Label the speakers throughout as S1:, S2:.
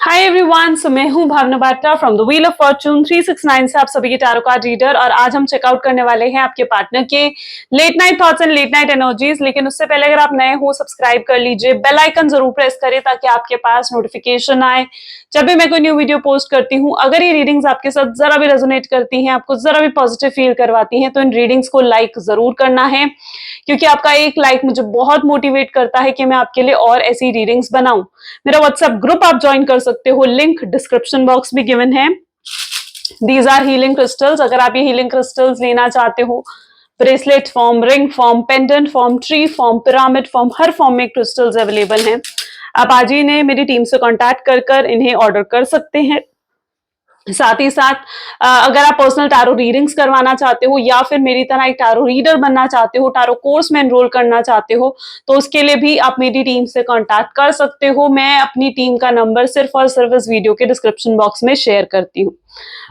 S1: Hi everyone, so मैं हूं Bhavna Batta from the wheel of fortune 369 से आप सभी के टैरो कार्ड रीडर। और आज हम चेकआउट करने वाले हैं आपके पार्टनर के late night thoughts and late night energies. लेकिन उससे पहले अगर आप नए हो, सब्सक्राइब कर लीजिए, बेल आइकन जरूर प्रेस करें ताकि आपके पास नोटिफिकेशन आए जब भी मैं कोई न्यू वीडियो पोस्ट करती हूँ। अगर ये रीडिंग्स आपके साथ जरा भी रेजोनेट करती हैं, आपको जरा भी पॉजिटिव फील करवाती हैं, तो इन रीडिंग्स को लाइक जरूर करना है, क्योंकि आपका एक लाइक मुझे बहुत मोटिवेट करता है कि मैं आपके लिए और ऐसी रीडिंग्स बनाऊं। मेरा व्हाट्सएप ग्रुप आप ज्वाइन कर सकते हो, लिंक डिस्क्रिप्शन बॉक्स में गिवन है। These are healing crystals. अगर आप ये हीलिंग क्रिस्टल्स लेना चाहते हो, bracelet form, ring form, pendant form, tree form, pyramid form, हर फॉर्म में क्रिस्टल्स अवेलेबल हैं। आप आज ही इन्हें मेरी टीम से कांटेक्ट कर इन्हें ऑर्डर कर सकते हैं। साथ ही साथ अगर आप पर्सनल टैरो रीडिंग्स करवाना चाहते हो या फिर मेरी तरह एक टैरो रीडर बनना चाहते हो, टैरो कोर्स में एनरोल करना चाहते हो, तो उसके लिए भी आप मेरी टीम से कांटेक्ट कर सकते हो। मैं अपनी टीम का नंबर सिर्फ और सिर्फ इस वीडियो के डिस्क्रिप्शन बॉक्स में शेयर करती हूँ।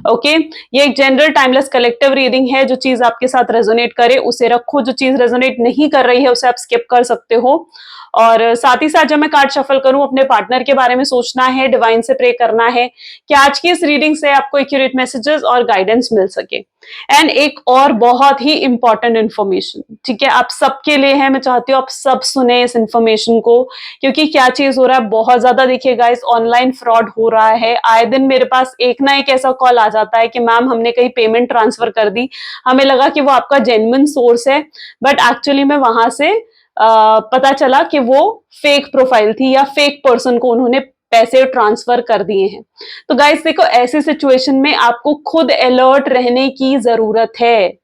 S1: ओके, ये एक जनरल टाइमलेस कलेक्टिव रीडिंग है। जो चीज आपके साथ रेजोनेट करे उसे रखो, जो चीज रेजोनेट नहीं कर रही है उसे आप स्किप कर सकते हो। और साथ ही साथ जब मैं कार्ड शफल करूं, अपने पार्टनर के बारे में सोचना है, डिवाइन से प्रे करना है कि आज की इस रीडिंग से आपको एक्यूरेट मैसेजेस और गाइडेंस मिल सके। एंड एक और बहुत ही इंपॉर्टेंट इंफॉर्मेशन, ठीक है, आप सबके लिए है। मैं चाहती हूँ आप सब सुने इस इंफॉर्मेशन को, क्योंकि क्या चीज हो रहा है, बहुत ज्यादा देखिएगा इस ऑनलाइन फ्रॉड हो रहा है। आए दिन मेरे पास एक ना एक ऐसा कॉल आ जाता है कि मैम हमने कहीं पेमेंट ट्रांसफर कर दी, हमें लगा कि वो आपका जेन्युइन सोर्स है, बट एक्चुअली में वहां से पता चला कि वो फेक प्रोफाइल थी या फेक पर्सन को उन्होंने पैसे ट्रांसफर कर दिए हैं। तो गाइस देखो, ऐसी सिचुएशन में आपको खुद अलर्ट रहने की जरूरत है।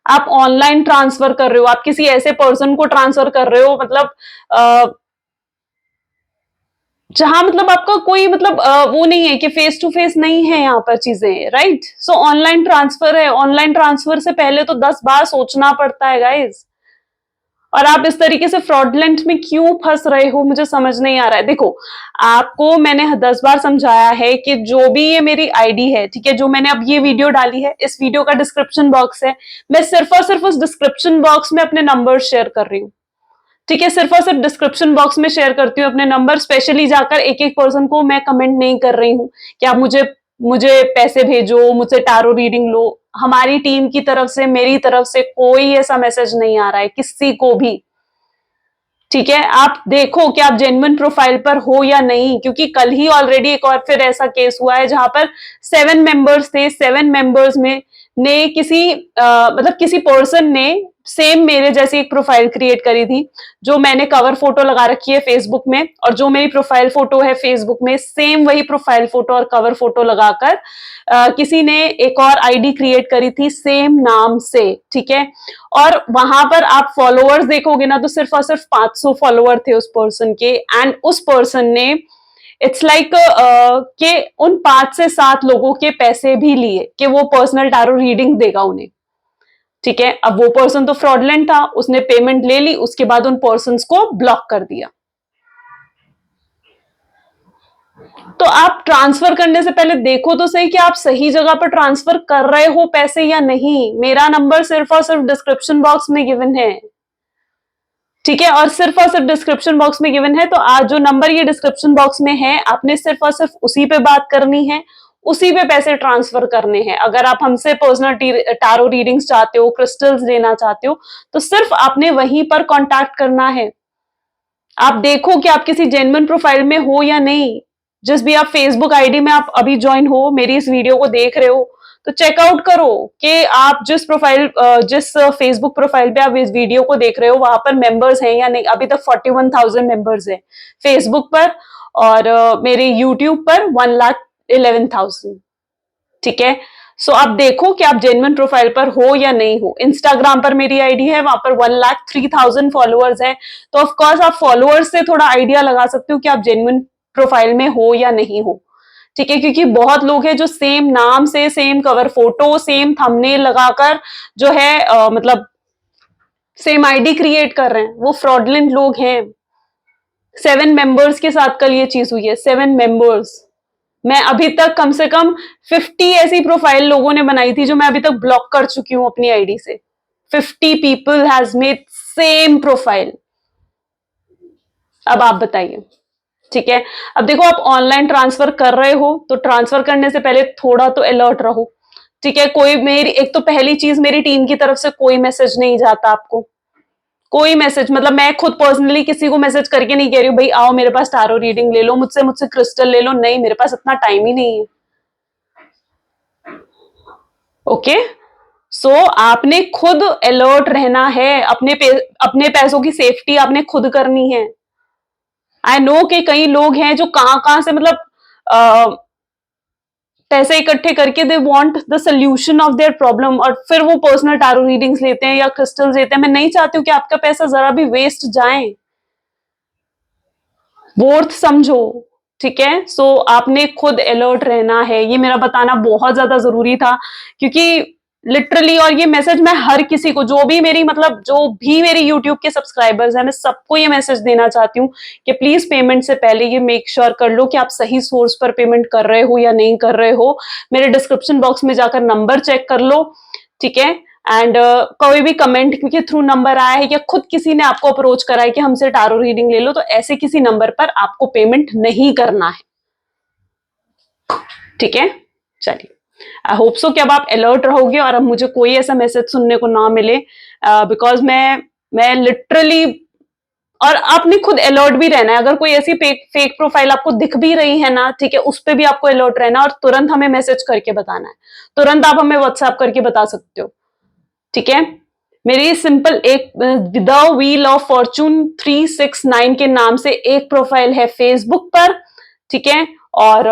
S1: आप ऑनलाइन ट्रांसफर कर रहे हो, आप किसी ऐसे पर्सन को ट्रांसफर कर रहे हो, मतलब जहां मतलब आपका कोई मतलब वो नहीं है कि फेस टू फेस नहीं है यहाँ पर चीजें, राइट। सो ऑनलाइन ट्रांसफर है। ऑनलाइन ट्रांसफर से पहले तो 10 बार सोचना पड़ता है गाइस। और आप इस तरीके से फ्रॉडलेंट में क्यों फंस रहे हो, मुझे समझ नहीं आ रहा है। देखो, आपको मैंने 10 बार समझाया है कि जो भी ये मेरी आईडी है, ठीक है, जो मैंने अब ये वीडियो डाली है, इस वीडियो का डिस्क्रिप्शन बॉक्स है, मैं सिर्फ और सिर्फ उस डिस्क्रिप्शन बॉक्स में अपने नंबर शेयर कर रही हूँ। ठीक है, सिर्फ और सिर्फ डिस्क्रिप्शन बॉक्स में शेयर करती हूँ अपने नंबर। स्पेशली जाकर एक एक पर्सन को मैं कमेंट नहीं कर रही हूँ कि आप मुझे मुझे पैसे भेजो, मुझसे टारो रीडिंग लो। हमारी टीम की तरफ से, मेरी तरफ से कोई ऐसा मैसेज नहीं आ रहा है किसी को भी। ठीक है, आप देखो कि आप जेन्युइन प्रोफाइल पर हो या नहीं, क्योंकि कल ही ऑलरेडी एक और फिर ऐसा केस हुआ है जहां पर 7 मेंबर्स थे। 7 मेंबर्स में ने किसी मतलब किसी पर्सन ने सेम मेरे जैसी एक प्रोफाइल क्रिएट करी थी, जो मैंने कवर फोटो लगा रखी है फेसबुक में, और जो मेरी प्रोफाइल फोटो है फेसबुक में, सेम वही प्रोफाइल फोटो और कवर फोटो लगाकर किसी ने एक और आईडी क्रिएट करी थी सेम नाम से। ठीक है, और वहां पर आप फॉलोअर्स देखोगे ना, तो सिर्फ और सिर्फ 500 फॉलोअर थे उस पर्सन के। एंड उस पर्सन ने इट्स लाइक के उन 5 से 7 लोगों के पैसे भी लिए कि वो पर्सनल टैरो रीडिंग देगा उन्हें। ठीक है, अब वो पर्सन तो फ्रॉडलेंट था, उसने पेमेंट ले ली, उसके बाद उन पर्सन को ब्लॉक कर दिया। तो आप ट्रांसफर करने से पहले देखो तो सही कि आप सही जगह पर ट्रांसफर कर रहे हो पैसे या नहीं। मेरा नंबर सिर्फ और सिर्फ डिस्क्रिप्शन बॉक्स में गिवन है। ठीक है, और सिर्फ डिस्क्रिप्शन बॉक्स में गिवन है, तो आज जो नंबर ये डिस्क्रिप्शन बॉक्स में है, आपने सिर्फ और सिर्फ उसी पे बात करनी है, उसी पे पैसे ट्रांसफर करने हैं। अगर आप हमसे पर्सनल टारो रीडिंग्स चाहते हो, क्रिस्टल्स लेना चाहते हो, तो सिर्फ आपने वहीं पर कांटेक्ट करना है। आप देखो कि आप किसी जेन्युइन प्रोफाइल में हो या नहीं। जिस भी आप फेसबुक आईडी में आप अभी ज्वाइन हो, मेरी इस वीडियो को देख रहे हो, तो चेकआउट करो कि आप जिस फेसबुक प्रोफाइल पे आप इस वीडियो को देख रहे हो, वहां पर मेंबर्स हैं या नहीं। अभी तक 41,000 मेंबर्स हैं फेसबुक पर, और मेरे यूट्यूब पर 1,11,000। ठीक है, सो आप देखो कि आप जेन्युइन प्रोफाइल पर हो या नहीं हो। इंस्टाग्राम पर मेरी आईडी है, वहां पर 1,03,000 फॉलोअर्स है। तो ऑफकोर्स आप फॉलोअर्स से थोड़ा आइडिया लगा सकते हो कि आप जेन्युइन प्रोफाइल में हो या नहीं हो। ठीक है, क्योंकि बहुत लोग हैं जो सेम नाम से, same cover photo, same thumbnail लगाकर जो है मतलब सेम आईडी क्रिएट कर रहे हैं, वो फ्रॉडलेंट लोग हैं। 7 मेंबर्स के साथ कल ये चीज हुई है, 7 मेंबर्स। मैं अभी तक कम से कम 50 ऐसी प्रोफाइल लोगों ने बनाई थी जो मैं अभी तक ब्लॉक कर चुकी हूं अपनी आईडी से। 50 people has made same profile. अब आप बताइए, ठीक है। अब देखो आप ऑनलाइन ट्रांसफर कर रहे हो तो ट्रांसफर करने से पहले थोड़ा तो अलर्ट रहो, ठीक है। कोई मेरी एक तो पहली चीज मेरी टीम की तरफ से कोई मैसेज नहीं जाता आपको, कोई मैसेज, मतलब मैं खुद पर्सनली किसी को मैसेज करके नहीं कह रही हूँ भाई आओ मेरे पास टारो रीडिंग ले लो, मुझसे मुझसे क्रिस्टल ले लो, नहीं मेरे पास इतना टाइम ही नहीं है। ओके, सो आपने खुद अलर्ट रहना है, अपने पैसों की सेफ्टी आपने खुद करनी है। आई नो कि कई लोग हैं जो कहां कहां से मतलब पैसे इकट्ठे करके they want the solution of their problem, और फिर वो पर्सनल टारो रीडिंग्स लेते हैं या क्रिस्टल्स लेते हैं। मैं नहीं चाहती हूँ कि आपका पैसा जरा भी वेस्ट जाए, वर्थ समझो, ठीक है। सो आपने खुद अलर्ट रहना है, ये मेरा बताना बहुत ज्यादा जरूरी था, क्योंकि लिटरली, और ये मैसेज मैं हर किसी को, जो भी मेरी यूट्यूब के सब्सक्राइबर्स हैं, मैं सबको ये मैसेज देना चाहती हूँ कि प्लीज पेमेंट से पहले ये मेक श्योर कर लो कि आप सही सोर्स पर पेमेंट कर रहे हो या नहीं कर रहे हो। मेरे डिस्क्रिप्शन बॉक्स में जाकर नंबर चेक कर लो, ठीक है। एंड कोई भी कमेंट के थ्रू नंबर आया है या खुद किसी ने आपको अप्रोच करा है कि हमसे टारो रीडिंग ले लो, तो ऐसे किसी नंबर पर आपको पेमेंट नहीं करना है, ठीक है। चलिए, आई होप सो कि अब आप अलर्ट रहोगे और अब मुझे कोई ऐसा मैसेज सुनने को ना मिले, बिकॉज मैं लिटरली, और आपने खुद अलर्ट भी रहना है। अगर कोई ऐसी फेक प्रोफाइल आपको दिख भी रही है ना, ठीक है, उस पर भी आपको अलर्ट रहना और तुरंत हमें मैसेज करके बताना है, तुरंत आप हमें व्हाट्सएप करके बता सकते हो, ठीक है। मेरी सिंपल एक द व्हील ऑफ फॉर्चून 369 के नाम से एक प्रोफाइल है फेसबुक पर, ठीक है, और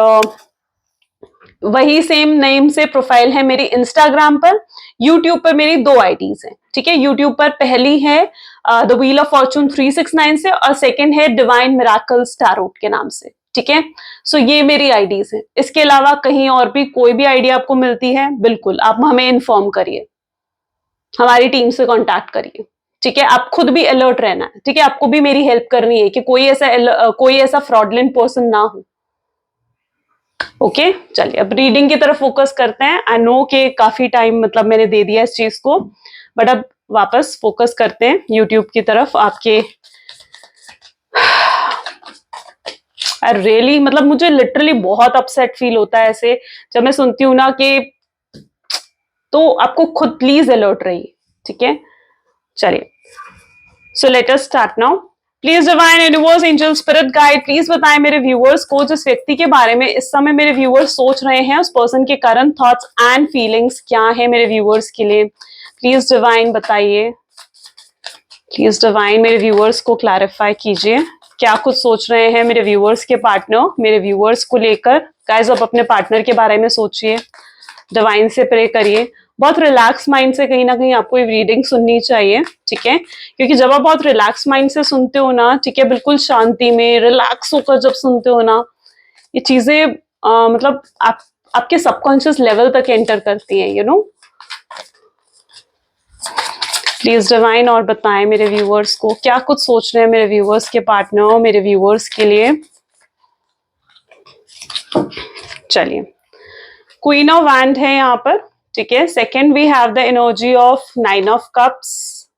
S1: वही सेम नेम से प्रोफाइल है मेरी इंस्टाग्राम पर। यूट्यूब पर मेरी 2 आईडीज हैं, ठीक है। यूट्यूब पर पहली है द व्हील ऑफ फॉर्चून 369 से, और सेकंड है डिवाइन मिराकल्स टैरोट के नाम से, ठीक है। सो ये मेरी आईडीज हैं। इसके अलावा कहीं और भी कोई भी आईडी आपको मिलती है, बिल्कुल आप हमें इन्फॉर्म करिए, हमारी टीम से कांटेक्ट करिए, ठीक है। आप खुद भी अलर्ट रहना है, ठीक है। आपको भी मेरी हेल्प करनी है कि कोई ऐसा फ्रॉडलेंट पर्सन ना हो, ओके। चलिए अब रीडिंग की तरफ फोकस करते हैं। आई नो कि काफी टाइम मतलब मैंने दे दिया इस चीज को, बट अब वापस फोकस करते हैं यूट्यूब की तरफ आपके। रियली मतलब मुझे लिटरली बहुत अपसेट फील होता है ऐसे जब मैं सुनती हूँ ना कि, तो आपको खुद प्लीज अलर्ट रहिए, ठीक है। चलिए, so let us start now. Please divine universe angel spirit guide, please बताएं मेरे व्यूअर्स को जिस व्यक्ति के बारे में इस समय मेरे व्यूअर्स सोच रहे हैं, उस पर्सन के करंट थॉट्स एंड फीलिंग्स क्या है मेरे व्यूअर्स के लिए। प्लीज डिवाइन बताइए, प्लीज डिवाइन मेरे व्यूअर्स को क्लैरिफाई कीजिए, क्या कुछ सोच रहे हैं मेरे व्यूअर्स के पार्टनर मेरे व्यूअर्स को लेकर। गाइस आप अपने पार्टनर के बारे में सोचिए, डिवाइन से प्रे करिए। बहुत रिलैक्स माइंड से कहीं ना कहीं आपको ये रीडिंग सुननी चाहिए, ठीक है, क्योंकि जब आप बहुत रिलैक्स माइंड से सुनते हो ना, ठीक है, बिल्कुल शांति में रिलैक्स होकर जब सुनते हो ना, ये चीजें मतलब आपके सबकॉन्शियस लेवल तक एंटर करती हैं, यू नो। प्लीज डिवाइन और बताएं मेरे व्यूअर्स को क्या कुछ सोच रहे हैं मेरे व्यूअर्स के पार्टनर मेरे व्यूअर्स के लिए। चलिए, क्वीन ऑफ वैंड है यहाँ पर, ठीक है। Second we have the energy of 9 of cups,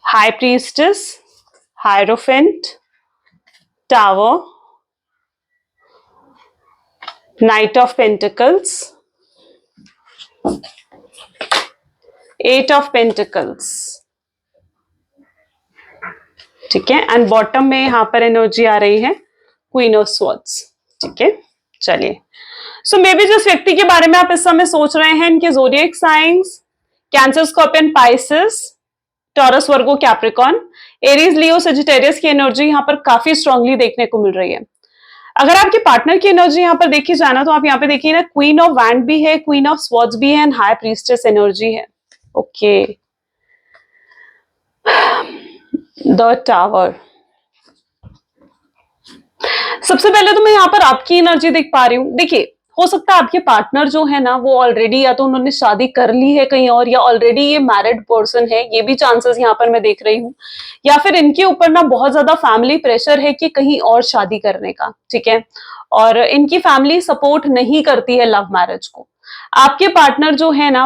S1: high priestess, hierophant, tower, knight of pentacles, 8 of pentacles, ठीक है। एंड बॉटम में यहां पर एनर्जी आ रही है क्वीन ऑफ स्वॉर्ड्स, ठीक है। चलिए, सो मे बी जिस व्यक्ति के बारे में आप इस समय सोच रहे हैं, इनके zodiac science Cancer, Scorpion, Pisces, Taurus, Virgo, Capricorn, Aries, Leo, Sagittarius की एनर्जी यहाँ पर काफी स्ट्रांगली देखने को मिल रही है। अगर आपके पार्टनर की एनर्जी यहाँ पर देखी जाए ना, तो आप यहाँ पे देखिए ना, क्वीन ऑफ वैंड भी है, क्वीन ऑफ स्वॉर्ड्स भी है, एंड हाई प्रीस्टेस एनर्जी है, ओके। द टावर, सबसे पहले तो मैं यहाँ पर आपकी एनर्जी देख पा रही हूँ। देखिए, हो सकता है आपके पार्टनर जो है ना, वो ऑलरेडी या तो उन्होंने शादी कर ली है कहीं और, या ऑलरेडी ये मैरिड पर्सन है, ये भी चांसेस यहाँ पर मैं देख रही हूँ, या फिर इनके ऊपर ना बहुत ज्यादा फैमिली प्रेशर है कि कहीं और शादी करने का, ठीक है, और इनकी फैमिली सपोर्ट नहीं करती है लव मैरिज को। आपके पार्टनर जो है ना,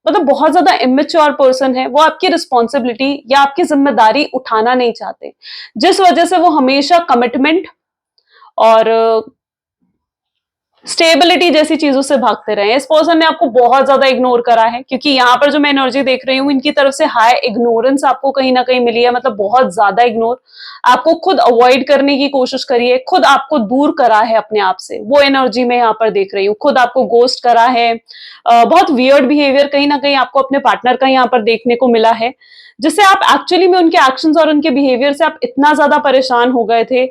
S1: मतलब बहुत ज्यादा इमेच्योर पर्सन है, वो आपकी रिस्पॉन्सिबिलिटी या आपकी जिम्मेदारी उठाना नहीं चाहते, जिस वजह से वो हमेशा कमिटमेंट और स्टेबिलिटी जैसी चीजों से भागते रहे हैं। इस पर्सन ने आपको बहुत ज्यादा इग्नोर करा है, क्योंकि यहाँ पर जो मैं एनर्जी देख रही हूँ, इनकी तरफ से हाई इग्नोरेंस आपको कहीं ना कहीं मिली है, मतलब बहुत ज्यादा इग्नोर, आपको खुद अवॉइड करने की कोशिश करी है, खुद आपको दूर करा है अपने आप से, वो एनर्जी मैं यहाँ पर देख रही हूँ। खुद आपको गोस्ट करा है, बहुत वियर्ड बिहेवियर कहीं ना कहीं आपको अपने पार्टनर का यहाँ पर देखने को मिला है, जिससे आप एक्चुअली में उनके एक्शंस और उनके बिहेवियर से आप इतना ज्यादा परेशान हो गए थे,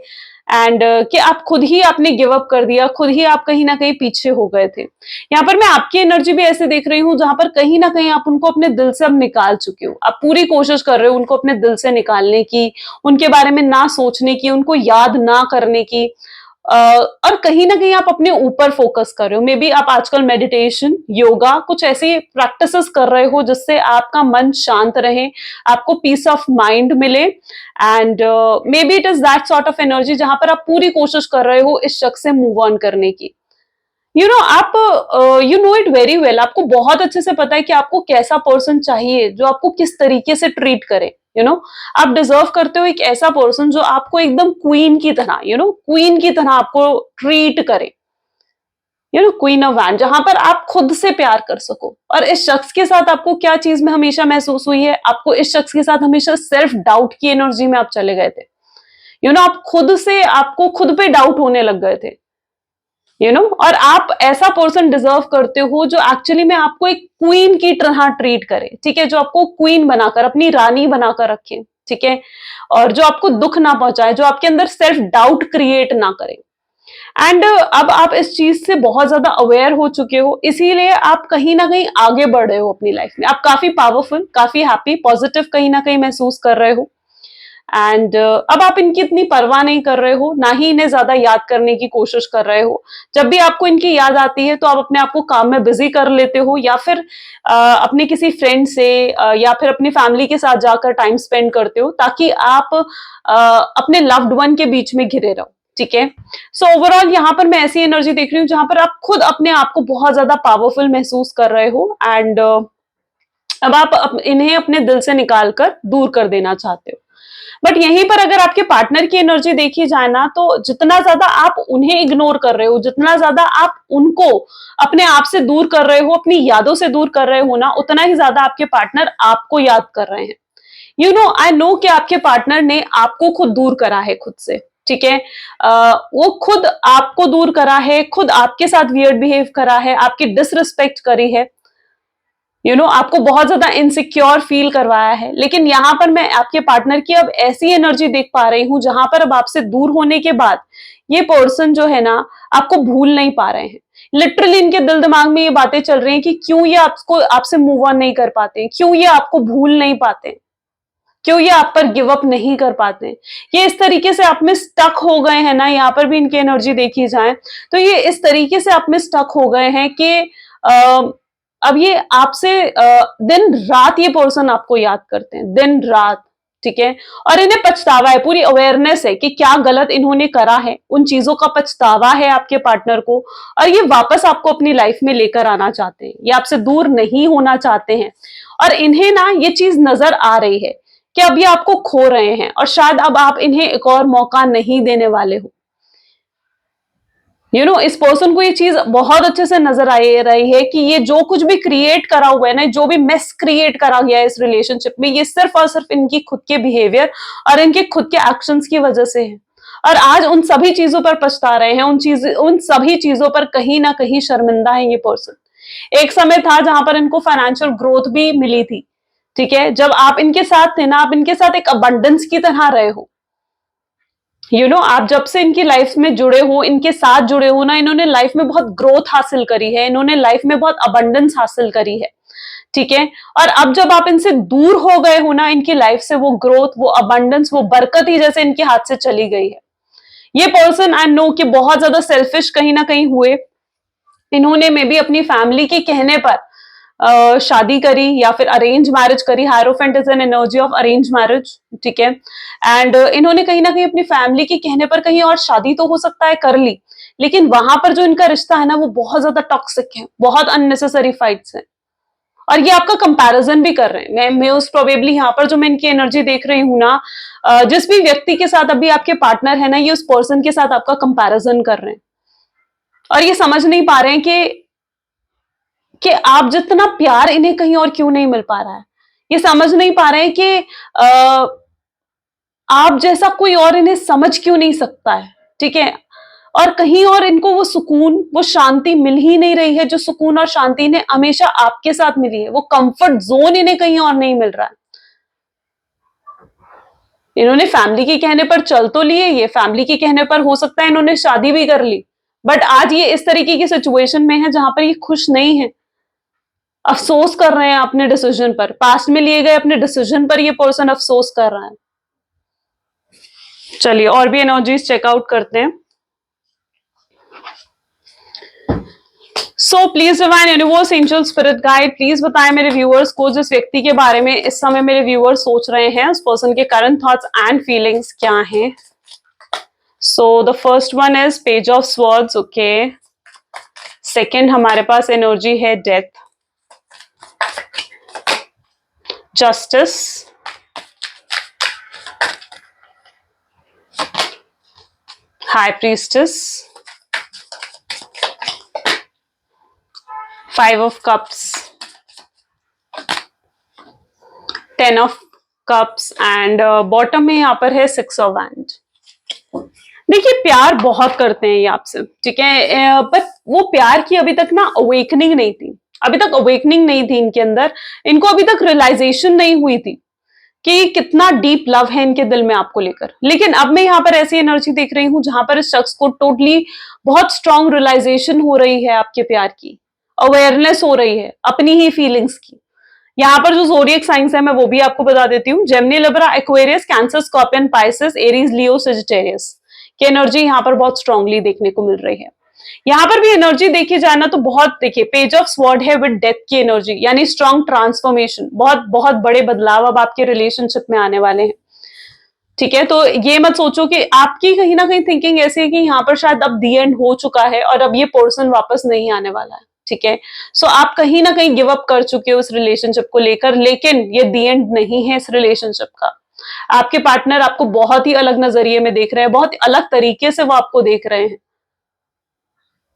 S1: एंड कि आप खुद ही आपने गिव अप कर दिया, खुद ही आप कहीं ना कहीं पीछे हो गए थे। यहाँ पर मैं आपकी एनर्जी भी ऐसे देख रही हूँ, जहां पर कहीं ना कहीं आप उनको अपने दिल से अब निकाल चुके हो, आप पूरी कोशिश कर रहे हो उनको अपने दिल से निकालने की, उनके बारे में ना सोचने की, उनको याद ना करने की, और कहीं ना कहीं आप अपने ऊपर फोकस कर रहे हो। मे बी आप आजकल मेडिटेशन, योगा, कुछ ऐसी प्रैक्टिसेस कर रहे हो जिससे आपका मन शांत रहे, आपको पीस ऑफ माइंड मिले, and may be it is that sort of energy जहां पर आप पूरी कोशिश कर रहे हो इस शख्स से मूव ऑन करने की। आप you know it very well, आपको बहुत अच्छे से पता है कि आपको कैसा पर्सन चाहिए जो आपको किस तरीके से ट्रीट करे। आप डिजर्व करते हो एक ऐसा पर्सन जो आपको एकदम क्वीन की तरह, क्वीन की तरह आपको ट्रीट करे, क्वीन ऑफ वैंड, जहां पर आप खुद से प्यार कर सको। और इस शख्स के साथ आपको क्या चीज में हमेशा महसूस हुई है, आपको इस शख्स के साथ हमेशा सेल्फ डाउट की एनर्जी में आप चले गए थे। आप खुद से, आपको खुद पे डाउट होने लग गए थे, और आप ऐसा पर्सन डिजर्व करते हो जो एक्चुअली में आपको एक क्वीन की तरह ट्रीट करे, ठीक है, जो आपको क्वीन बनाकर, अपनी रानी बनाकर रखे, ठीक है, और जो आपको दुख ना पहुंचाए, जो आपके अंदर सेल्फ डाउट क्रिएट ना करे। एंड अब आप इस चीज से बहुत ज्यादा अवेयर हो चुके हो, इसीलिए आप कहीं ना कहीं आगे बढ़ रहे हो अपनी लाइफ में, आप काफी पावरफुल, काफी हैप्पी, पॉजिटिव कहीं ना कहीं महसूस कर रहे हो। एंड अब आप इनकी इतनी परवाह नहीं कर रहे हो, ना ही इन्हें ज्यादा याद करने की कोशिश कर रहे हो। जब भी आपको इनकी याद आती है तो आप अपने आप को काम में बिजी कर लेते हो, या फिर अपने किसी फ्रेंड से या फिर अपनी फैमिली के साथ जाकर टाइम स्पेंड करते हो, ताकि आप अपने लव्ड वन के बीच में घिरे रहो, ठीक है। सो ओवरऑल यहाँ पर मैं ऐसी एनर्जी देख रही हूँ जहां पर आप खुद अपने आप को बहुत ज्यादा पावरफुल महसूस कर रहे हो, एंड अब आप इन्हें अपने दिल से निकाल कर दूर कर देना चाहते हो। बट यहीं पर अगर आपके पार्टनर की एनर्जी देखी जाए ना, तो जितना ज्यादा आप उन्हें इग्नोर कर रहे हो, जितना ज्यादा आप उनको अपने आप से दूर कर रहे हो, अपनी यादों से दूर कर रहे हो ना, उतना ही ज्यादा आपके पार्टनर आपको याद कर रहे हैं। आई नो कि आपके पार्टनर ने आपको खुद दूर करा है खुद से, ठीक है। वो खुद आपको दूर करा है, खुद आपके साथ वियर्ड बिहेव करा है, आपकी डिसरिस्पेक्ट करी है, आपको बहुत ज्यादा इनसिक्योर फील करवाया है। लेकिन यहां पर मैं आपके पार्टनर की अब ऐसी एनर्जी देख पा रही हूं जहां पर अब आपसे दूर होने के बाद ये पर्सन जो है ना, आपको भूल नहीं पा रहे हैं। लिटरली इनके दिल दिमाग में ये बातें चल रही हैं कि क्यों ये आपको, आपसे मूव ऑन नहीं कर पाते, क्यों ये आपको भूल नहीं पाते, क्यों ये आप पर गिव अप नहीं कर पाते। ये इस तरीके से आप में स्टक हो गए हैं ना, यहाँ पर भी इनकी एनर्जी देखी जाए तो ये इस तरीके से आप में स्टक हो गए हैं कि अब ये आपसे दिन रात ये पर्सन आपको याद करते हैं, दिन रात, ठीक है। और इन्हें पछतावा है, पूरी अवेयरनेस है कि क्या गलत इन्होंने करा है, उन चीजों का पछतावा है आपके पार्टनर को, और ये वापस आपको अपनी लाइफ में लेकर आना चाहते हैं, ये आपसे दूर नहीं होना चाहते हैं। और इन्हें ना ये चीज नजर आ रही है कि अब ये आपको खो रहे हैं, और शायद अब आप इन्हें एक और मौका नहीं देने वाले हो। इस पर्सन को ये चीज बहुत अच्छे से नजर आ रही है कि ये जो कुछ भी क्रिएट करा हुआ है ना, जो भी मेस क्रिएट करा गया है इस रिलेशनशिप में, ये सिर्फ और सिर्फ इनकी खुद के बिहेवियर और इनके खुद के एक्शंस की वजह से है। और आज उन सभी चीजों पर पछता रहे हैं, उन सभी चीजों पर कहीं ना कहीं शर्मिंदा है ये पर्सन। एक समय था जहां पर इनको फाइनेंशियल ग्रोथ भी मिली थी, ठीक है, जब आप इनके साथ थे ना, आप इनके साथ एक अबंडेंस की तरह रहे हो। आप जब से इनकी लाइफ में जुड़े हो, इनके साथ जुड़े हो ना, इन्होंने लाइफ में बहुत ग्रोथ हासिल करी है, इन्होंने लाइफ में बहुत अबंडेंस हासिल करी है, ठीक है। और अब जब आप इनसे दूर हो गए हो ना, इनकी लाइफ से वो ग्रोथ, वो अबंडेंस, वो बरकत ही जैसे इनके हाथ से चली गई है। ये पर्सन आई नो कि बहुत ज्यादा सेल्फिश कहीं ना कहीं हुए, इन्होंने मे बी अपनी फैमिली के कहने पर शादी करी या फिर अरेंज मैरिज करी। Hierophant is an energy of arrange marriage, ठीक है। एंड इन्होंने कहीं ना कहीं अपनी फैमिली के कहने पर कहीं और शादी तो हो सकता है कर ली, लेकिन वहां पर जो इनका रिश्ता है ना, वो बहुत ज्यादा टॉक्सिक है, बहुत अननेसेसरी फाइट्स है। और ये आपका कंपैरिजन भी कर रहे हैं। मैं मोस्ट प्रोबेबली यहाँ पर जो मैं इनकी एनर्जी देख रही हूँ ना, जिस भी व्यक्ति के साथ अभी आपके पार्टनर है ना, ये उस पर्सन के साथ आपका कंपैरिजन कर रहे हैं और ये समझ नहीं पा रहे हैं कि आप जितना प्यार इन्हें कहीं और क्यों नहीं मिल पा रहा है। ये समझ नहीं पा रहे हैं कि आप जैसा कोई और इन्हें समझ क्यों नहीं सकता है, ठीक है। और कहीं और इनको वो सुकून, वो शांति मिल ही नहीं रही है, जो सुकून और शांति इन्हें हमेशा आपके साथ मिली है। वो कंफर्ट जोन इन्हें कहीं और नहीं मिल रहा है। इन्होंने फैमिली के कहने पर चल तो लिए, ये फैमिली के कहने पर हो सकता है इन्होंने शादी भी कर ली, बट आज ये इस तरीके की सिचुएशन में है जहां पर ये खुश नहीं है। अफसोस कर रहे हैं अपने डिसीजन पर, पास्ट में लिए गए अपने डिसीजन पर ये पर्सन अफसोस कर रहा है। चलिए और भी एनर्जीज चेकआउट करते हैं। सो please divine universe, angel, spirit guide, please बताएं मेरे व्यूअर्स को जिस व्यक्ति के बारे में इस समय मेरे व्यूअर्स सोच रहे हैं, उस पर्सन के करंट थॉट्स एंड फीलिंग्स क्या हैं। So the first one is page of swords, okay. Second हमारे पास एनर्जी है death, justice, high priestess, five of cups, 10 of cups and bottom में यहां पर है 6 ऑफ वैंड। देखिए प्यार बहुत करते हैं ये आपसे, ठीक है, बट वो प्यार की अभी तक ना अवेकनिंग नहीं थी, अभी तक अवेकनिंग नहीं थी इनके अंदर। इनको अभी तक रियलाइजेशन नहीं हुई थी कि कितना डीप लव है इनके दिल में आपको लेकर। लेकिन अब मैं यहाँ पर ऐसी एनर्जी देख रही हूं जहां पर इस शख्स को टोटली बहुत स्ट्रांग रियलाइजेशन हो रही है आपके प्यार की, अवेयरनेस हो रही है अपनी ही फीलिंग्स की। यहाँ पर जो ज़ोडिएक साइंस है मैं वो भी आपको बता देती हूँ, Gemini, Libra, Aquarius, Cancer, Scorpion, Pisces, Aries, Leo, Sagittarius की एनर्जी यहाँ पर बहुत स्ट्रांगली देखने को मिल रही है। यहाँ पर भी एनर्जी देखी जाए ना तो बहुत, देखिए पेज ऑफ स्वॉर्ड है विद डेथ की एनर्जी, यानी स्ट्रांग ट्रांसफॉर्मेशन, बहुत बहुत बड़े बदलाव अब आपके रिलेशनशिप में आने वाले हैं, ठीक है। तो ये मत सोचो कि आपकी कहीं ना कहीं थिंकिंग ऐसी है कि यहाँ पर शायद अब दी एंड हो चुका है और अब ये पर्सन वापस नहीं आने वाला है, ठीक है। सो आप कहीं ना कहीं गिव अप कर चुके हो उस रिलेशनशिप को लेकर, लेकिन ये दी एंड नहीं है इस रिलेशनशिप का। आपके पार्टनर आपको बहुत ही अलग नजरिए में देख रहे हैं, बहुत अलग तरीके से वो आपको देख रहे हैं,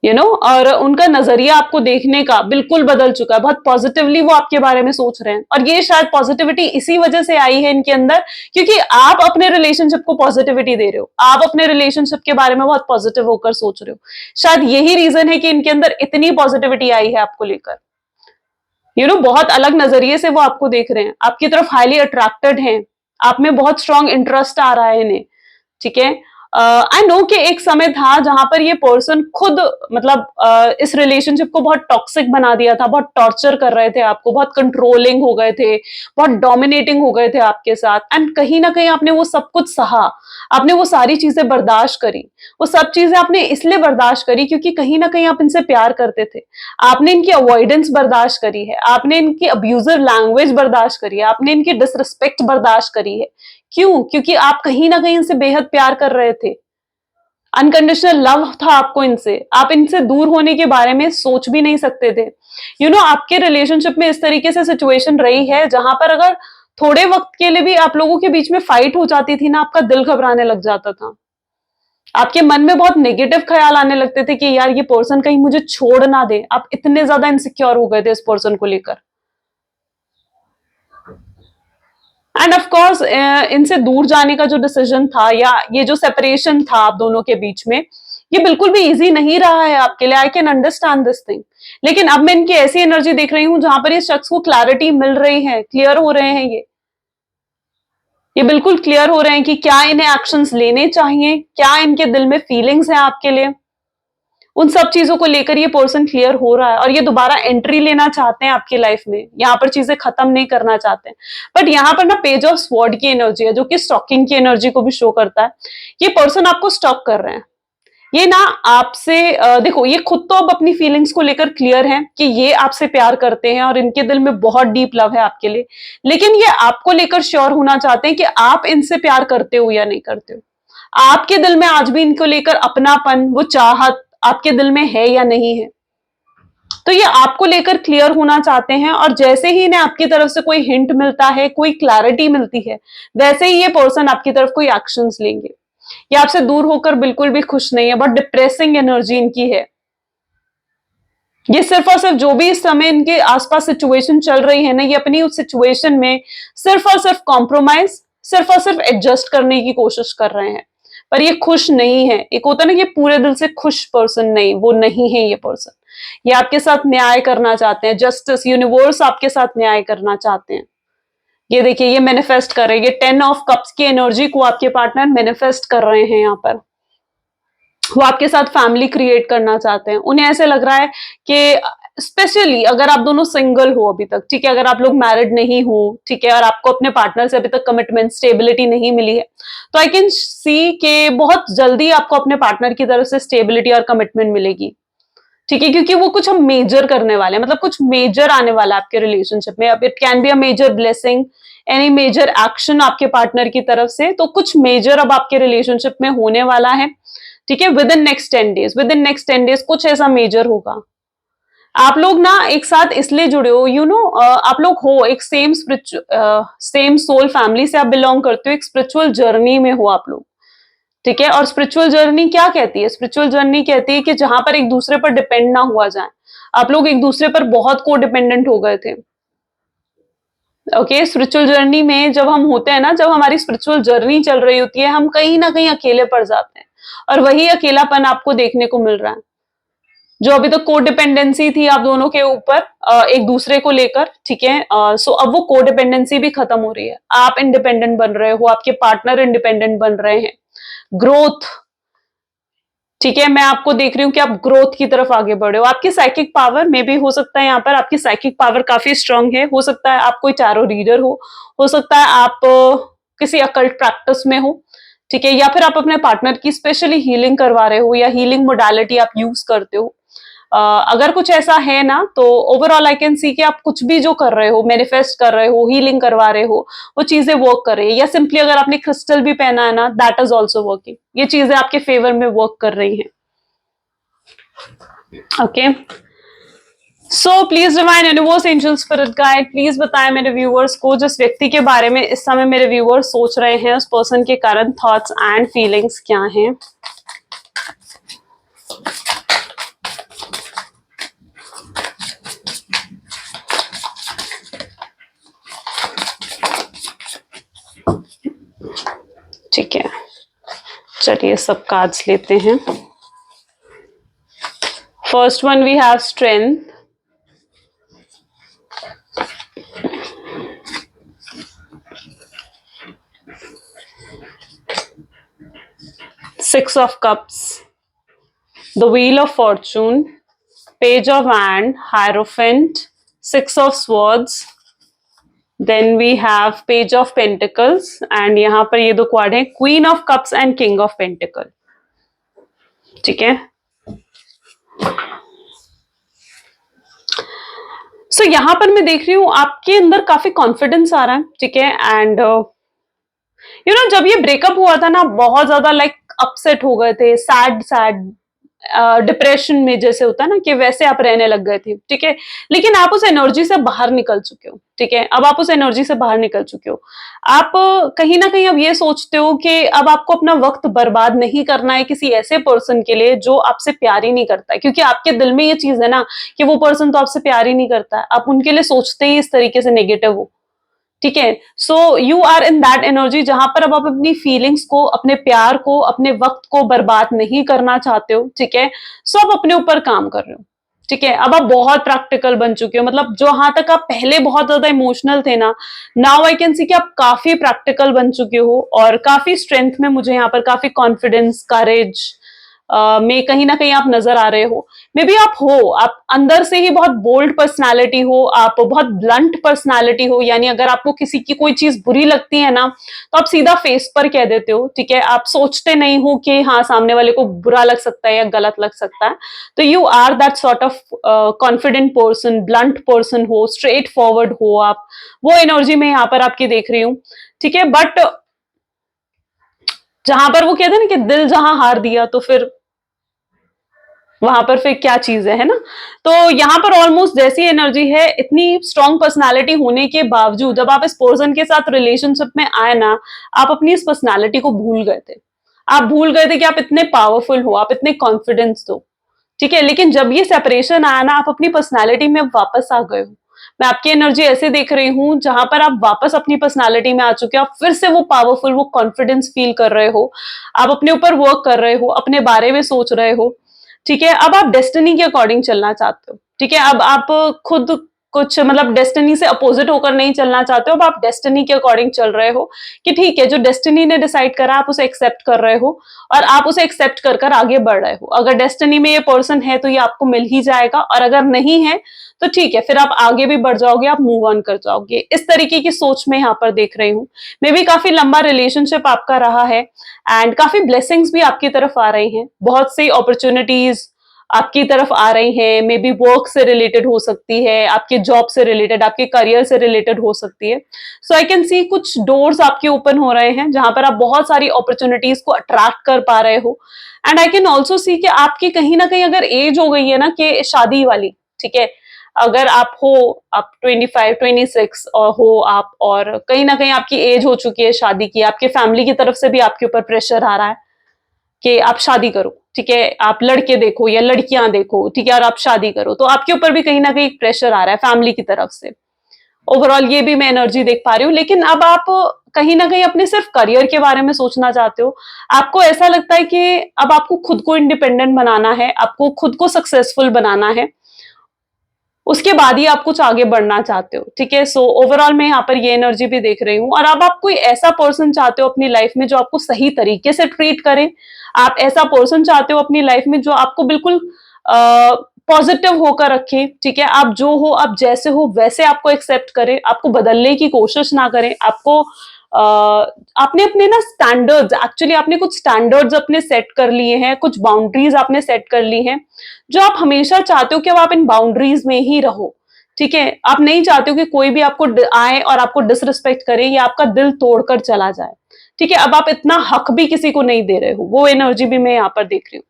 S1: और उनका नजरिया आपको देखने का बिल्कुल बदल चुका है। बहुत पॉजिटिवली वो आपके बारे में सोच रहे हैं और ये शायद पॉजिटिविटी इसी वजह से आई है इनके अंदर क्योंकि आप अपने रिलेशनशिप को पॉजिटिविटी दे रहे हो, आप अपने रिलेशनशिप के बारे में बहुत पॉजिटिव होकर सोच रहे हो। शायद यही रीजन है कि इनके अंदर इतनी पॉजिटिविटी आई है आपको लेकर। बहुत अलग नजरिए से वो आपको देख रहे हैं, आपकी तरफ हाईली अट्रैक्टेड हैं, आप में बहुत स्ट्रांग इंटरेस्ट आ रहा है इन्हें, ठीक है। आई नो कि एक समय था जहां पर ये पर्सन खुद मतलब इस रिलेशनशिप को बहुत टॉक्सिक बना दिया था, बहुत टॉर्चर कर रहे थे आपको, बहुत कंट्रोलिंग हो गए थे, बहुत डोमिनेटिंग हो गए थे आपके साथ, एंड कहीं ना कहीं आपने वो सब कुछ सहा, आपने वो सारी चीजें बर्दाश्त करी। वो सब चीजें आपने इसलिए बर्दाश्त करी क्योंकि कहीं ना कहीं आप इनसे प्यार करते थे। आपने इनकी अवॉइडेंस बर्दाश्त करी है, आपने इनकी अब्यूजिव लैंग्वेज बर्दाश्त करी है, आपने इनकी डिसरिस्पेक्ट बर्दाश्त करी है। क्यों? क्योंकि आप कहीं ना कहीं इनसे बेहद प्यार कर रहे थे, अनकंडीशनल लव था आपको इनसे, आप इनसे दूर होने के बारे में सोच भी नहीं सकते थे। आपके रिलेशनशिप में इस तरीके से सिचुएशन रही है जहां पर अगर थोड़े वक्त के लिए भी आप लोगों के बीच में फाइट हो जाती थी ना, आपका दिल घबराने लग जाता था, आपके मन में बहुत नेगेटिव ख्याल आने लगते थे कि यार ये पर्सन कहीं मुझे छोड़ ना दे। आप इतने ज्यादा इनसिक्योर हो गए थे इस पर्सन को लेकर। एंड ऑफ कोर्स इनसे दूर जाने का जो डिसीजन था या ये जो सेपरेशन था आप दोनों के बीच में, ये बिल्कुल भी इजी नहीं रहा है आपके लिए। I can understand this thing, लेकिन अब मैं इनकी ऐसी एनर्जी देख रही हूं जहां पर ये शख्स को क्लैरिटी मिल रही है, क्लियर हो रहे हैं, ये बिल्कुल क्लियर हो रहे हैं कि क्या इन्हें एक्शंस लेने चाहिए, क्या इनके दिल में फीलिंग्स हैं आपके लिए। उन सब चीजों को लेकर ये पर्सन क्लियर हो रहा है और ये दोबारा एंट्री लेना चाहते हैं आपकी लाइफ में, यहाँ पर चीजें खत्म नहीं करना चाहते हैं। बट यहाँ पर ना पेज ऑफ स्वॉर्ड की एनर्जी है जो कि स्टॉकिंग की एनर्जी को भी शो करता है। ये पर्सन आपको स्टॉक कर रहे हैं, ये ना आपसे देखो, ये खुद तो अब अपनी फीलिंग्स को लेकर क्लियर है कि ये आपसे प्यार करते हैं और इनके दिल में बहुत डीप लव है आपके लिए, लेकिन ये आपको लेकर श्योर होना चाहते हैं कि आप इनसे प्यार करते हो या नहीं करते हो। आपके दिल में आज भी इनको लेकर अपनापन, वो चाहत आपके दिल में है या नहीं है। तो ये आपको लेकर क्लियर होना चाहते हैं, और जैसे ही इन्हें आपकी तरफ से कोई हिंट मिलता है, कोई क्लैरिटी मिलती है, वैसे ही ये पर्सन आपकी तरफ कोई एक्शंस लेंगे। ये आपसे दूर होकर बिल्कुल भी खुश नहीं है, बहुत डिप्रेसिंग एनर्जी इनकी है। ये सिर्फ और सिर्फ जो भी इस समय इनके आसपास सिचुएशन चल रही है ना, ये अपनी उस सिचुएशन में सिर्फ और सिर्फ कॉम्प्रोमाइज, सिर्फ और सिर्फ एडजस्ट करने की कोशिश कर रहे हैं, पर ये खुश नहीं है। एक होता है ना कि पूरे दिल से खुश पर्सन, नहीं, वो नहीं है ये पर्सन। ये आपके साथ न्याय करना चाहते हैं, जस्टिस, यूनिवर्स आपके साथ न्याय करना चाहते हैं। ये देखिए, ये मैनिफेस्ट कर रहे हैं, ये 10 ऑफ कप्स की एनर्जी को आपके पार्टनर मैनिफेस्ट कर रहे हैं यहाँ पर। वो आपके साथ फैमिली क्रिएट करना चाहते हैं। उन्हें ऐसे लग रहा है कि स्पेशली अगर आप दोनों सिंगल हो अभी तक, ठीक है, अगर आप लोग मैरिड नहीं हो, ठीक है, और आपको अपने पार्टनर से अभी तक कमिटमेंट, स्टेबिलिटी नहीं मिली है, तो आई कैन सी कि बहुत जल्दी आपको अपने पार्टनर की तरफ से स्टेबिलिटी और कमिटमेंट मिलेगी, ठीक है, क्योंकि वो कुछ हम मेजर करने वाले हैं, मतलब कुछ मेजर आने वाला है आपके रिलेशनशिप में। अब it can be a major blessing, any major action आपके पार्टनर की तरफ से, तो कुछ मेजर अब आपके रिलेशनशिप में होने वाला है, ठीक है, with in next 10 days, with in next 10 days कुछ ऐसा मेजर होगा। आप लोग ना एक साथ इसलिए जुड़े हो, आप लोग हो एक सेम सोल फैमिली से आप बिलोंग करते हो, एक स्पिरिचुअल जर्नी में हो आप लोग, ठीक है। और स्पिरिचुअल जर्नी क्या कहती है? स्पिरिचुअल जर्नी कहती है कि जहां पर एक दूसरे पर डिपेंड ना हुआ जाए। आप लोग एक दूसरे पर बहुत को डिपेंडेंट हो गए थे। ओके, स्पिरिचुअल जर्नी में जब हम होते हैं ना, जब हमारी स्पिरिचुअल जर्नी चल रही होती है, हम कहीं ना कहीं अकेले पड़ जाते हैं, और वही अकेलापन आपको देखने को मिल रहा है। जो अभी तक कोडिपेंडेंसी थी आप दोनों के ऊपर एक दूसरे को लेकर, ठीक है, सो अब वो कोडिपेंडेंसी भी खत्म हो रही है। आप इंडिपेंडेंट बन रहे हो, आपके पार्टनर इंडिपेंडेंट बन रहे हैं। ग्रोथ, ठीक है, मैं आपको देख रही हूँ कि आप ग्रोथ की तरफ आगे बढ़े हो। आपकी साइकिक पावर में भी हो सकता है, यहाँ पर आपकी साइकिक पावर काफी स्ट्रांग है। हो सकता है आप कोई टैरो रीडर हो सकता है आप किसी अकल्ट प्रैक्टिस में हो, ठीक है, या फिर आप अपने पार्टनर की स्पेशली हीलिंग करवा रहे हो, या हीलिंग मोडालिटी आप यूज करते हो। अगर कुछ ऐसा है ना, तो ओवरऑल आई कैन सी कि आप कुछ भी जो कर रहे हो, मैनिफेस्ट कर रहे हो, हीलिंग करवा रहे हो, वो चीजें वर्क कर रही है। या सिंपली अगर आपने क्रिस्टल भी पहना है ना, दैट इज ऑल्सो वर्किंग। ये चीजें आपके फेवर में वर्क कर रही हैं। Okay, so please divine universe, angel, spirit guide, please बताएं मेरे व्यूअर्स को, जिस व्यक्ति के बारे में इस समय मेरे व्यूअर्स सोच रहे हैं, उस पर्सन के करंट थॉट्स एंड फीलिंग्स क्या हैं। ठीक है, चलिए सब कार्ड्स लेते हैं। First one we have strength, six of cups, the wheel of fortune, page of hand, hierophant, six of swords, then we have page of pentacles, and यहां पर ये दो क्वार्ड है, queen of cups and king of pentacle, ठीक है। सो यहां पर मैं देख रही हूं आपके अंदर काफी कॉन्फिडेंस आ रहा है, ठीक है, एंड जब ये ब्रेकअप हुआ था ना, बहुत ज्यादा लाइक अपसेट हो गए थे, सैड सैड, डिप्रेशन में जैसे होता है ना, कि वैसे आप रहने लग गए थे, ठीक है। लेकिन आप उस एनर्जी से बाहर निकल चुके हो, ठीक है, अब आप उस एनर्जी से बाहर निकल चुके हो। आप कहीं ना कहीं अब ये सोचते हो कि अब आपको अपना वक्त बर्बाद नहीं करना है किसी ऐसे पर्सन के लिए जो आपसे प्यार ही नहीं करता है, क्योंकि आपके दिल में ये चीज है ना कि वो पर्सन तो आपसे प्यार ही नहीं करता है, आप उनके लिए सोचते ही इस तरीके से नेगेटिव हो, ठीक है। So you are in that energy जहां पर अब आप अपनी फीलिंग्स को, अपने प्यार को, अपने वक्त को बर्बाद नहीं करना चाहते हो, ठीक है। सो आप अपने ऊपर काम कर रहे हो, ठीक है। अब आप बहुत प्रैक्टिकल बन चुके हो, मतलब जहां तक आप पहले बहुत ज्यादा इमोशनल थे ना, नाउ आई कैन सी कि आप काफी प्रैक्टिकल बन चुके हो, और काफी स्ट्रेंथ में, मुझे यहाँ पर काफी कॉन्फिडेंस, करेज में कहीं ना कहीं आप नजर आ रहे हो। मे बी आप अंदर से ही बहुत बोल्ड पर्सनालिटी हो, आप बहुत ब्लंट पर्सनालिटी हो, यानी अगर आपको किसी की कोई चीज बुरी लगती है ना, तो आप सीधा फेस पर कह देते हो, ठीक है। आप सोचते नहीं हो कि हाँ सामने वाले को बुरा लग सकता है या गलत लग सकता है। तो you are that sort of confident person, blunt person हो, स्ट्रेट फॉरवर्ड हो आप, वो एनर्जी में यहाँ पर आपकी देख रही हूँ, ठीक है। बट जहां पर वो कहते हैं ना कि दिल जहां हार दिया, तो फिर वहां पर फिर क्या चीज है ना। तो यहाँ पर ऑलमोस्ट जैसी एनर्जी है, इतनी स्ट्रॉन्ग पर्सनालिटी होने के बावजूद जब आप इस पर्सन के साथ रिलेशनशिप में आए ना, आप अपनी इस पर्सनालिटी को भूल गए थे। आप भूल गए थे कि आप इतने पावरफुल हो, आप इतने कॉन्फिडेंस हो, ठीक है। लेकिन जब ये सेपरेशन आया ना, आप अपनी पर्सनालिटी में वापस आ गए हो। मैं आपकी एनर्जी ऐसे देख रही हूँ जहां पर आप वापस अपनी पर्सनालिटी में आ चुके हो, आप फिर से वो पावरफुल, वो कॉन्फिडेंस फील कर रहे हो, आप अपने ऊपर वर्क कर रहे हो, अपने बारे में सोच रहे हो, ठीक है। अब आप डेस्टिनी के अकॉर्डिंग चलना चाहते हो, ठीक है। अब आप खुद कुछ मतलब डेस्टिनी से अपोजिट होकर नहीं चलना चाहते हो, अब आप डेस्टिनी के अकॉर्डिंग चल रहे हो कि ठीक है, जो डेस्टिनी ने डिसाइड करा आप उसे एक्सेप्ट कर रहे हो और आप उसे एक्सेप्ट कर कर आगे बढ़ रहे हो। अगर डेस्टिनी में ये पर्सन है तो ये आपको मिल ही जाएगा, और अगर नहीं है तो ठीक है, फिर आप आगे भी बढ़ जाओगे, आप मूव ऑन कर जाओगे। इस तरीके की सोच में यहाँ पर देख रही हूँ। मे बी काफी लंबा रिलेशनशिप आपका रहा है एंड काफी ब्लेसिंग्स भी आपकी तरफ आ रही हैं, बहुत सी अपॉर्चुनिटीज आपकी तरफ आ रही हैं। मे बी वर्क से रिलेटेड हो सकती है, आपके जॉब से रिलेटेड, आपके करियर से रिलेटेड हो सकती है। सो आई कैन सी कुछ डोर्स आपके ओपन हो रहे हैं जहां पर आप बहुत सारी अपॉर्चुनिटीज को अट्रैक्ट कर पा रहे हो। And I can also see कि आपकी कहीं ना कहीं अगर एज हो गई है ना कि शादी वाली, ठीक है, अगर आप हो, आप 25 26 और हो आप, और कहीं ना कहीं आपकी एज हो चुकी है शादी की, आपके फैमिली की तरफ से भी आपके ऊपर प्रेशर आ रहा है कि आप शादी करो, ठीक है, आप लड़के देखो या लड़कियां देखो, ठीक है, और आप शादी करो, तो आपके ऊपर भी कहीं ना कहीं प्रेशर आ रहा है फैमिली की तरफ से। ओवरऑल ये भी मैं एनर्जी देख पा रही हूँ। लेकिन अब आप कहीं ना कहीं अपने सिर्फ करियर के बारे में सोचना चाहते हो। आपको ऐसा लगता है कि अब आपको खुद को इंडिपेंडेंट बनाना है, आपको खुद को सक्सेसफुल बनाना है, उसके बाद ही आप कुछ आगे बढ़ना चाहते हो, ठीक है। सो ओवरऑल मैं यहाँ पर ये एनर्जी भी देख रही हूँ। और अब आप कोई ऐसा पर्सन चाहते हो अपनी लाइफ में जो आपको सही तरीके से ट्रीट करे। आप ऐसा पर्सन चाहते हो अपनी लाइफ में जो आपको बिल्कुल पॉजिटिव होकर रखे, ठीक है। आप जो हो, आप जैसे हो वैसे आपको एक्सेप्ट करे, आपको बदलने की कोशिश ना करें, आपको आपने अपने ना स्टैंडर्ड्स, एक्चुअली आपने कुछ स्टैंडर्ड्स अपने सेट कर लिए हैं, कुछ बाउंड्रीज आपने सेट कर ली हैं, जो आप हमेशा चाहते हो कि अब आप इन बाउंड्रीज में ही रहो, ठीक है। आप नहीं चाहते हो कि कोई भी आपको आए और आपको डिसरिस्पेक्ट करे या आपका दिल तोड़कर चला जाए, ठीक है। अब आप इतना हक भी किसी को नहीं दे रहे हो, वो एनर्जी भी मैं यहाँ पर देख रही हूँ।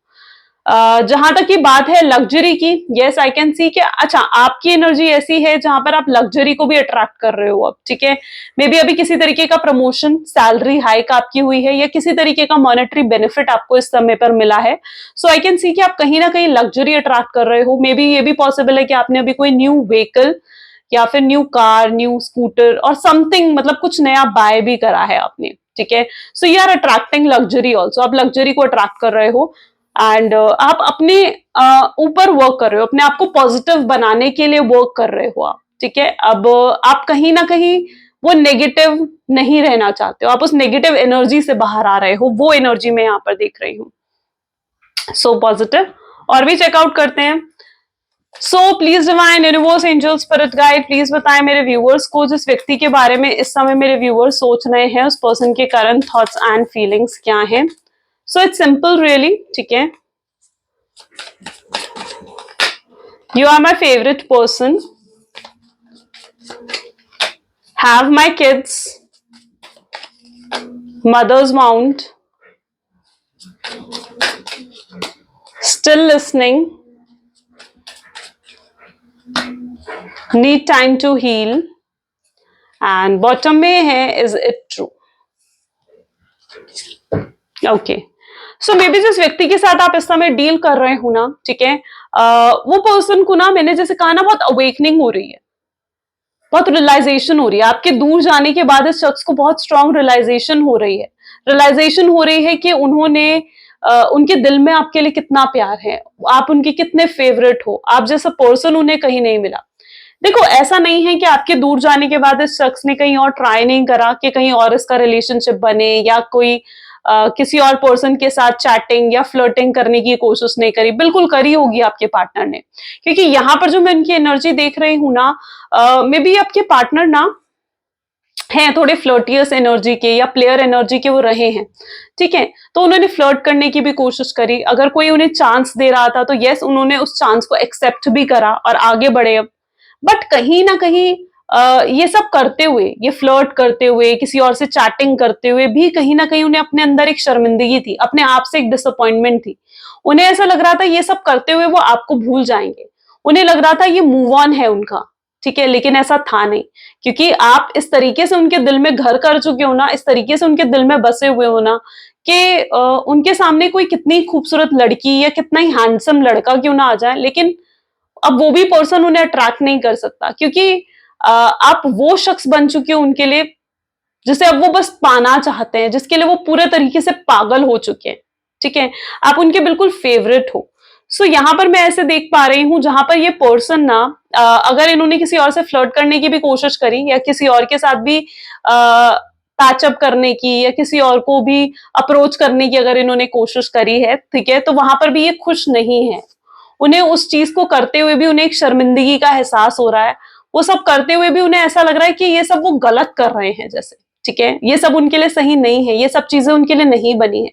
S1: जहां तक की बात है लग्जरी की, यस आई कैन सी कि अच्छा आपकी एनर्जी ऐसी है जहां पर आप लग्जरी को भी अट्रैक्ट कर रहे हो अब, ठीक है। मे बी अभी किसी तरीके का प्रमोशन, सैलरी हाइक आपकी हुई है, या किसी तरीके का मॉनेटरी बेनिफिट आपको इस समय पर मिला है। सो आई कैन सी कि आप कहीं ना कहीं लग्जरी अट्रैक्ट कर रहे हो। मे बी ये भी पॉसिबल है कि आपने अभी कोई न्यू व्हीकल या फिर न्यू कार, न्यू स्कूटर और समथिंग, मतलब कुछ नया बाय भी करा है आपने, ठीक है। So you are attracting luxury also, आप लग्जरी को अट्रैक्ट कर रहे हो। एंड आप अपने ऊपर वर्क कर रहे हो, अपने आप को पॉजिटिव बनाने के लिए वर्क कर रहे हो आप, ठीक है। अब आप कहीं ना कहीं वो नेगेटिव नहीं रहना चाहते हो, आप उस नेगेटिव एनर्जी से बाहर आ रहे हो, वो एनर्जी मैं यहाँ पर देख रही हूँ। So positive. और भी चेकआउट करते हैं। सो please divine, universe, angel, spirit guide, please बताएं मेरे व्यूअर्स को जिस व्यक्ति के बारे में इस समय मेरे व्यूअर्स सोच रहे हैं, उस पर्सन के करंट थॉट्स एंड फीलिंग्स क्या हैं। सो इट्स सिंपल रियली, ठीक है। You are my favorite person. Have my kids. Mother's Mount. Still listening. Need time to heal. And bottom में है, is it true? Okay. So may be जिस व्यक्ति के साथ आप इस समय डील कर रहे हो ना, ठीक है, वो पर्सन को ना, मैंने जैसे कहा ना, बहुत अवेकनिंग हो रही है, बहुत रियलाइजेशन हो रही है। आपके दूर जाने के बाद इस शख्स को बहुत स्ट्रांग रियलाइजेशन हो रही है। रियलाइजेशन हो रही है कि उन्होंने उनके दिल में आपके लिए कितना प्यार है, आप उनके कितने फेवरेट हो, आप जैसा पर्सन उन्हें कहीं नहीं मिला। देखो ऐसा नहीं है कि आपके दूर जाने के बाद इस शख्स ने कहीं और ट्राई नहीं करा कि कहीं और इसका रिलेशनशिप बने, या कोई किसी और पर्सन के साथ चैटिंग या फ्लर्टिंग करने की कोशिश नहीं करी। बिल्कुल करी होगी आपके पार्टनर ने, क्योंकि यहाँ पर जो मैं इनकी एनर्जी देख रही हूँ ना, मे बी आपके पार्टनर ना हैं थोड़े फ्लर्टियस एनर्जी के या प्लेयर एनर्जी के वो रहे हैं, ठीक है। तो उन्होंने फ्लर्ट करने की भी कोशिश करी, अगर कोई उन्हें चांस दे रहा था तो यस उन्होंने उस चांस को एक्सेप्ट भी करा और आगे बढ़े अब। बट कहीं ना कहीं ये सब करते हुए, ये फ्लर्ट करते हुए, किसी और से चैटिंग करते हुए भी कहीं ना कहीं उन्हें अपने अंदर एक शर्मिंदगी थी, अपने आप से एक डिसअपॉइंटमेंट थी। उन्हें ऐसा लग रहा था ये सब करते हुए वो आपको भूल जाएंगे, उन्हें लग रहा था ये मूव ऑन है उनका, ठीक है, लेकिन ऐसा था नहीं, क्योंकि आप इस तरीके से उनके दिल में घर कर चुके हो ना, इस तरीके से उनके दिल में बसे हुए हो ना, कि उनके सामने कोई कितनी खूबसूरत लड़की या कितना ही हैंडसम लड़का क्यों ना आ जाए, लेकिन अब वो भी पर्सन उन्हें अट्रैक्ट नहीं कर सकता, क्योंकि आप वो शख्स बन चुके हो उनके लिए जिसे अब वो बस पाना चाहते हैं, जिसके लिए वो पूरे तरीके से पागल हो चुके हैं, ठीक है, आप उनके बिल्कुल फेवरेट हो। सो यहाँ पर मैं ऐसे देख पा रही हूं जहां पर ये पर्सन ना, अगर इन्होंने किसी और से फ्लर्ट करने की भी कोशिश करी या किसी और के साथ भी पैचअप करने की या किसी और को भी अप्रोच करने की अगर इन्होंने कोशिश करी है, ठीक है, तो वहां पर भी ये खुश नहीं है। उन्हें उस चीज को करते हुए भी उन्हें एक शर्मिंदगी का एहसास हो रहा है, वो सब करते हुए भी उन्हें ऐसा लग रहा है कि ये सब वो गलत कर रहे हैं जैसे, ठीक है, ये सब उनके लिए सही नहीं है, ये सब चीजें उनके लिए नहीं बनी है,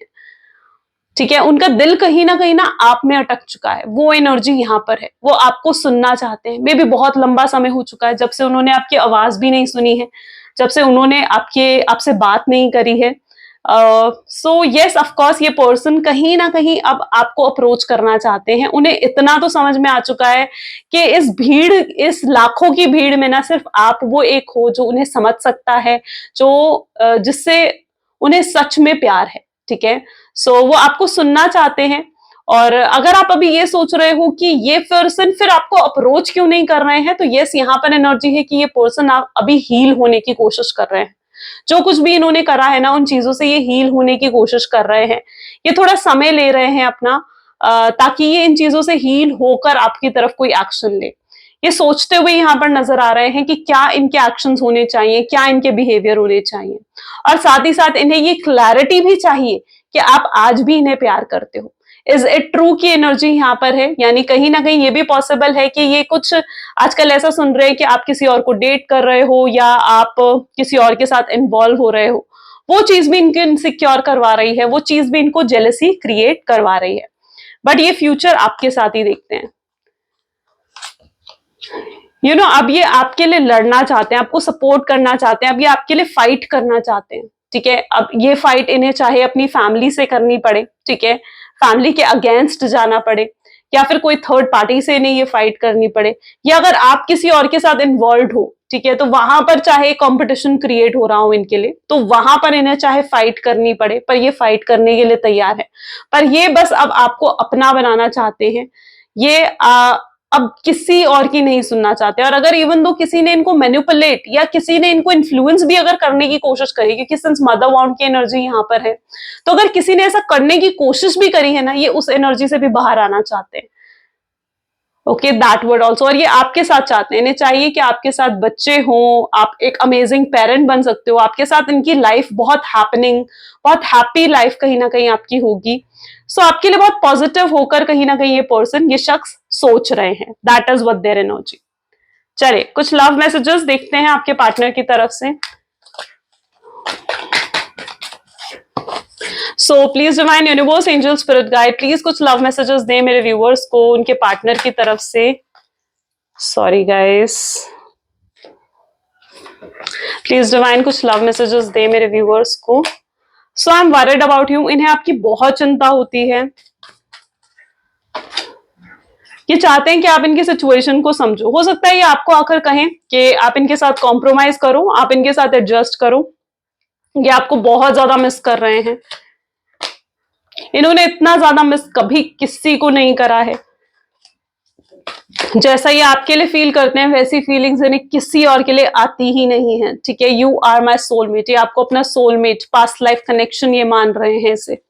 S1: ठीक है, उनका दिल कहीं ना आप में अटक चुका है, वो एनर्जी यहाँ पर है, वो आपको सुनना चाहते हैं, मे भी बहुत लंबा समय हो चुका है जब से उन्होंने आपकी आवाज भी नहीं सुनी है, जब से उन्होंने आपसे बात नहीं करी है। सो यस, ऑफ कोर्स ये पर्सन कहीं ना कहीं अब आपको अप्रोच करना चाहते हैं, उन्हें इतना तो समझ में आ चुका है कि इस लाखों की भीड़ में ना सिर्फ आप वो एक हो जो उन्हें समझ सकता है, जो जिससे उन्हें सच में प्यार है, ठीक है। सो वो आपको सुनना चाहते हैं, और अगर आप अभी ये सोच रहे हो कि ये पर्सन फिर आपको अप्रोच क्यों नहीं कर रहे हैं, तो यस, यहाँ पर एनर्जी है कि ये पर्सन आप अभी हील होने की कोशिश कर रहे हैं, जो कुछ भी इन्होंने करा है ना उन चीजों से ये हील होने की कोशिश कर रहे हैं, ये थोड़ा समय ले रहे हैं अपना, ताकि ये इन चीजों से हील होकर आपकी तरफ कोई एक्शन ले। ये सोचते हुए यहाँ पर नजर आ रहे हैं कि क्या इनके एक्शंस होने चाहिए, क्या इनके बिहेवियर होने चाहिए, और साथ ही साथ इन्हें ये क्लैरिटी भी चाहिए कि आप आज भी इन्हें प्यार करते हो। इज इट ट्रू की एनर्जी यहाँ पर है, यानी कहीं ना कहीं ये भी पॉसिबल है कि ये कुछ आजकल ऐसा सुन रहे हैं कि आप किसी और को डेट कर रहे हो या आप किसी और के साथ इन्वॉल्व हो रहे हो, वो चीज भी इनको इनसिक्योर करवा रही है, वो चीज भी इनको जेलसी क्रिएट करवा रही है, बट ये फ्यूचर आपके साथ ही देखते हैं। अब ये आपके लिए लड़ना चाहते हैं, आपको सपोर्ट करना चाहते हैं, अब ये आपके लिए फाइट करना चाहते हैं, ठीक है। अब ये फाइट इन्हें चाहे अपनी फैमिली से करनी पड़े, ठीक है, फैमिली के अगेंस्ट जाना पड़े, या फिर कोई थर्ड पार्टी से इन्हें ये फाइट करनी पड़े, या अगर आप किसी और के साथ इन्वॉल्व हो, ठीक है, तो वहां पर चाहे कंपटीशन क्रिएट हो रहा हो इनके लिए, तो वहां पर इन्हें चाहे फाइट करनी पड़े, पर ये फाइट करने के लिए तैयार है। पर ये बस अब आपको अपना बनाना चाहते हैं, ये अब किसी और की नहीं सुनना चाहते। और अगर इवन दो किसी ने इनको मैनिपुलेट या किसी ने इनको इन्फ्लुएंस भी अगर करने की कोशिश करी, क्योंकि सिंस मदर वाउंड की एनर्जी यहाँ पर है, तो अगर किसी ने ऐसा करने की कोशिश भी करी है ना, ये उस एनर्जी से भी बाहर आना चाहते हैं। Okay, that word also. और ये आपके साथ चाहते हैं, इन्हें चाहिए कि आपके साथ बच्चे हों, आप एक अमेजिंग पेरेंट बन सकते हो, आपके साथ इनकी लाइफ बहुत हैपनिंग, बहुत हैप्पी लाइफ कहीं ना कहीं आपकी होगी। सो आपके लिए बहुत पॉजिटिव होकर कहीं ना कहीं ये पर्सन, ये शख्स सोच रहे हैं। That is what their energy. चलिए कुछ लव मैसेजेस देखते हैं आपके पार्टनर की तरफ से। So please divine universe angel spirit guide, please कुछ लव मैसेजेस दें मेरे व्यूअर्स को उनके पार्टनर की तरफ से। सॉरी गाइस, प्लीज डिवाइन कुछ लव मैसेजेस दें मेरे व्यूअर्स को। So I am worried about you, इन्हें आपकी बहुत चिंता होती है, ये चाहते हैं कि आप इनकी सिचुएशन को समझो। हो सकता है ये आपको आकर कहें कि आप इनके साथ कॉम्प्रोमाइज करो, आप इनके साथ एडजस्ट करो, ये आपको बहुत ज्यादा मिस कर रहे हैं। इन्होंने इतना ज्यादा मिस कभी किसी को नहीं करा है, जैसा ये आपके लिए फील करते हैं वैसी फीलिंग्स इन्हें किसी और के लिए आती ही नहीं है, ठीक है। यू आर माई सोलमेट, ये आपको अपना सोलमेट, पास्ट लाइफ कनेक्शन ये मान रहे हैं इसे।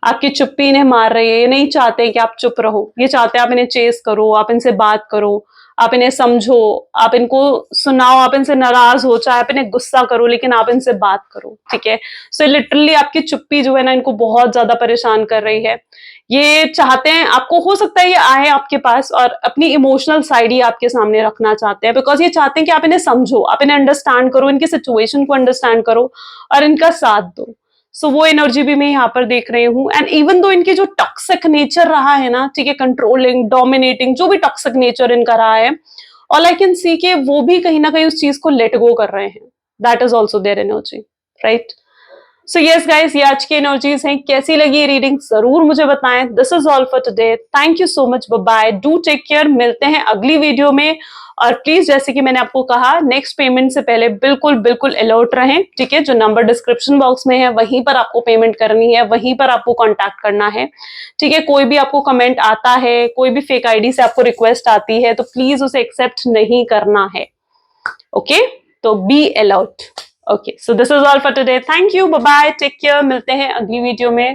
S1: आपकी चुप्पी इन्हें मार रही है, ये नहीं चाहते कि आप चुप रहो, ये चाहते हैं आप इन्हें चेस करो, आप इनसे बात करो, आप इन्हें समझो, आप इनको सुनाओ, आप इनसे नाराज हो, चाहे आप इन्हें गुस्सा करो, लेकिन आप इनसे बात करो, ठीक है। सो लिटरली आपकी चुप्पी जो है ना इनको बहुत ज्यादा परेशान कर रही है। ये चाहते हैं, आपको हो सकता है ये आए आपके पास और अपनी इमोशनल साइड ही आपके सामने रखना चाहते हैं, बिकॉज ये चाहते हैं कि आप इन्हें समझो, आप इन्हें अंडरस्टैंड करो, इनकी सिचुएशन को अंडरस्टैंड करो और इनका साथ दो। सो वो एनर्जी भी मैं यहाँ पर देख रही हूँ। एंड इवन दो इनके जो टॉक्सिक नेचर रहा है ना, ठीक है, कंट्रोलिंग, डोमिनेटिंग, जो भी टॉक्सिक नेचर इनका रहा है, ऑल आई कैन सी के वो भी कहीं ना कहीं उस चीज को लेट गो कर रहे हैं। That is also their energy, right. So yes guys, ये आज की एनर्जीज हैं। कैसी लगी ये रीडिंग जरूर मुझे बताएं। This is all for today. Thank you so much, bye bye, do take care. मिलते हैं अगली वीडियो में। और प्लीज, जैसे कि मैंने आपको कहा, नेक्स्ट पेमेंट से पहले बिल्कुल बिल्कुल अलर्ट रहें, ठीक है। जो नंबर डिस्क्रिप्शन बॉक्स में है वहीं पर आपको पेमेंट करनी है, वहीं पर आपको कॉन्टैक्ट करना है, ठीक है। कोई भी आपको कमेंट आता है, कोई भी फेक आईडी से आपको रिक्वेस्ट आती है, तो प्लीज उसे एक्सेप्ट नहीं करना है, ओके। तो be alert. Okay, so this is all for today. Thank you, bye bye, take care. मिलते हैं अगली वीडियो में।